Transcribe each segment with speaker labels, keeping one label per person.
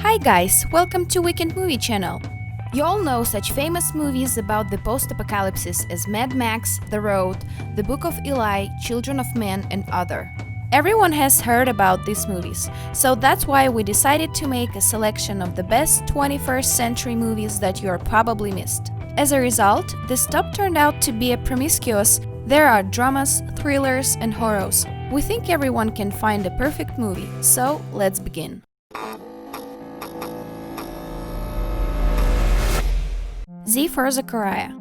Speaker 1: Hi guys, welcome to Weekend Movie Channel. You all know such famous movies about the post-apocalypse as Mad Max, The Road, The Book of Eli, Children of Men, and other. Everyone has heard about these movies, so that's why we decided to make a selection of the best 21st century movies that you are probably missed. As a result, this top turned out to be a promiscuous. There are dramas, thrillers, and horrors. We think everyone can find a perfect movie, so let's begin. Z for Zachariah.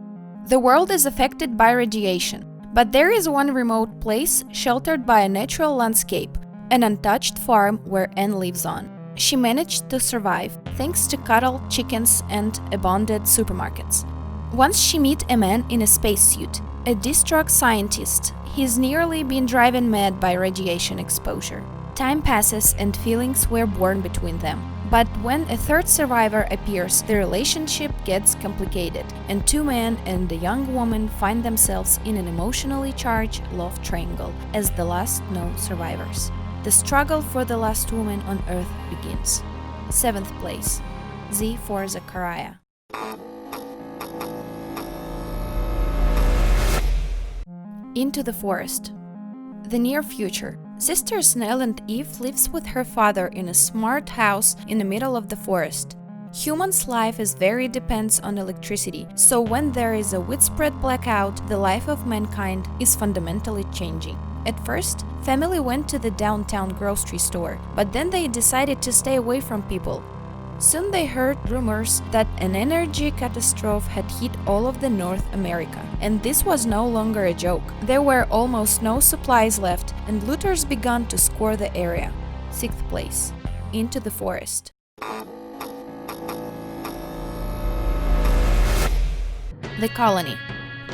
Speaker 1: The world is affected by radiation, but there is one remote place sheltered by a natural landscape, an untouched farm where Anne lives on. She managed to survive thanks to cattle, chickens, and abundant supermarkets. Once she meets a man in a spacesuit, a distraught scientist. He's nearly been driven mad by radiation exposure. Time passes and feelings were born between them. But when a third survivor appears, the relationship gets complicated, and two men and a young woman find themselves in an emotionally charged love triangle as the last known survivors. The struggle for the last woman on Earth begins. 7th place. Z for Zachariah. Into the forest. The near future. Sisters Nell and Eve lives with her father in a smart house in the middle of the forest. Humans' life is very depends on electricity, so when there is a widespread blackout, the life of mankind is fundamentally changing. At first, family went to the downtown grocery store, but then they decided to stay away from people. Soon they heard rumors that an energy catastrophe had hit all of the North America, and this was no longer a joke. There were almost no supplies left, and looters began to scour the area. 6th place. Into the forest. The colony.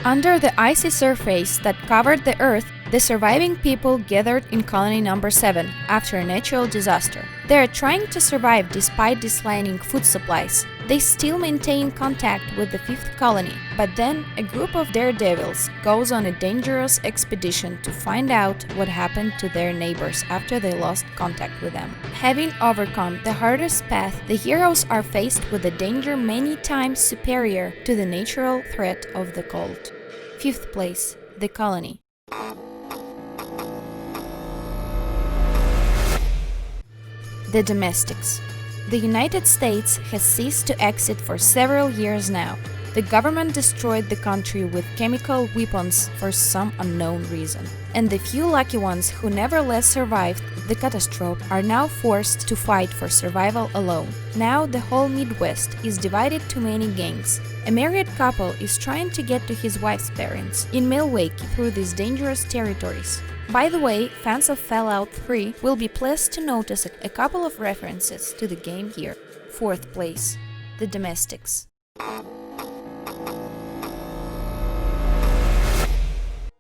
Speaker 1: Under the icy surface that covered the Earth, the surviving people gathered in colony number 7 after a natural disaster. They are trying to survive despite declining food supplies. They still maintain contact with the 5th colony, but then a group of daredevils goes on a dangerous expedition to find out what happened to their neighbors after they lost contact with them. Having overcome the hardest path, the heroes are faced with a danger many times superior to the natural threat of the cold. 5th place. The colony. The domestics. The United States has ceased to exist for several years now. The government destroyed the country with chemical weapons for some unknown reason. And the few lucky ones who nevertheless survived the catastrophe are now forced to fight for survival alone. Now the whole Midwest is divided to many gangs. A married couple is trying to get to his wife's parents in Milwaukee through these dangerous territories. By the way, fans of Fallout 3 will be pleased to notice a couple of references to the game here. 4th place. The domestics.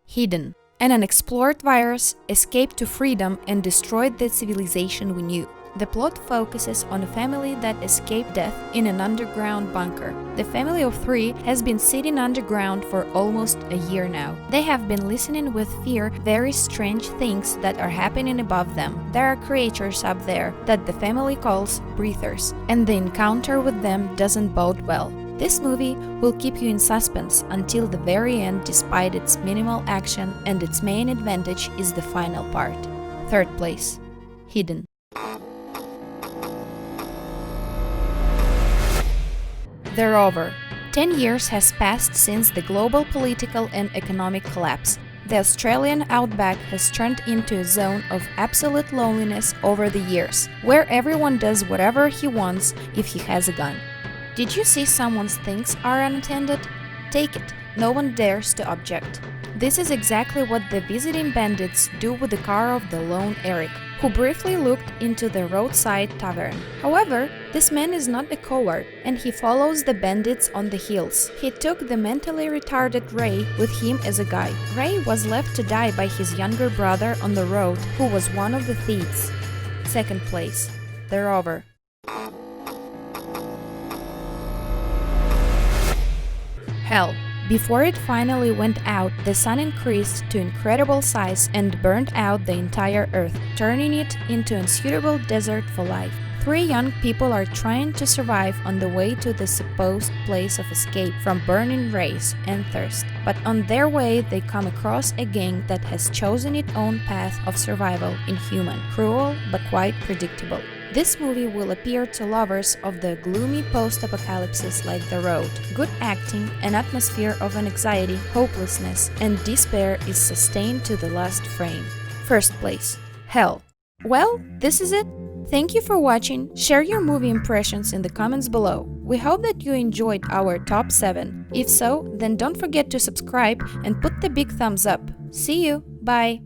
Speaker 1: Hidden. An unexplored virus escaped to freedom and destroyed the civilization we knew. The plot focuses on a family that escaped death in an underground bunker. The family of 3 has been sitting underground for almost a year now. They have been listening with fear very strange things that are happening above them. There are creatures up there that the family calls breathers, and the encounter with them doesn't bode well. This movie will keep you in suspense until the very end despite its minimal action, and its main advantage is the final part. 3rd place. Hidden. The Rover. 10 years has passed since the global political and economic collapse. The Australian outback has turned into a zone of absolute loneliness over the years, where everyone does whatever he wants if he has a gun. Did you see someone's things are unattended? Take it, no one dares to object. This is exactly what the visiting bandits do with the car of the lone Eric, who briefly looked into the roadside tavern. However, this man is not a coward, and he follows the bandits on the hills. He took the mentally retarded Ray with him as a guide. Ray was left to die by his younger brother on the road, who was one of the thieves. 2nd place. The Rover. Hell. Before it finally went out, the sun increased to incredible size and burned out the entire Earth, turning it into a unsuitable desert for life. Three young people are trying to survive on the way to the supposed place of escape from burning race and thirst. But on their way, they come across a gang that has chosen its own path of survival, inhuman, cruel, but quite predictable. This movie will appeal to lovers of the gloomy post-apocalypse like The Road. Good acting, an atmosphere of anxiety, hopelessness, and despair is sustained to the last frame. First place, Hell. Well, this is it. Thank you for watching. Share your movie impressions in the comments below. We hope that you enjoyed our top 7. If so, then don't forget to subscribe and put the big thumbs up. See you. Bye.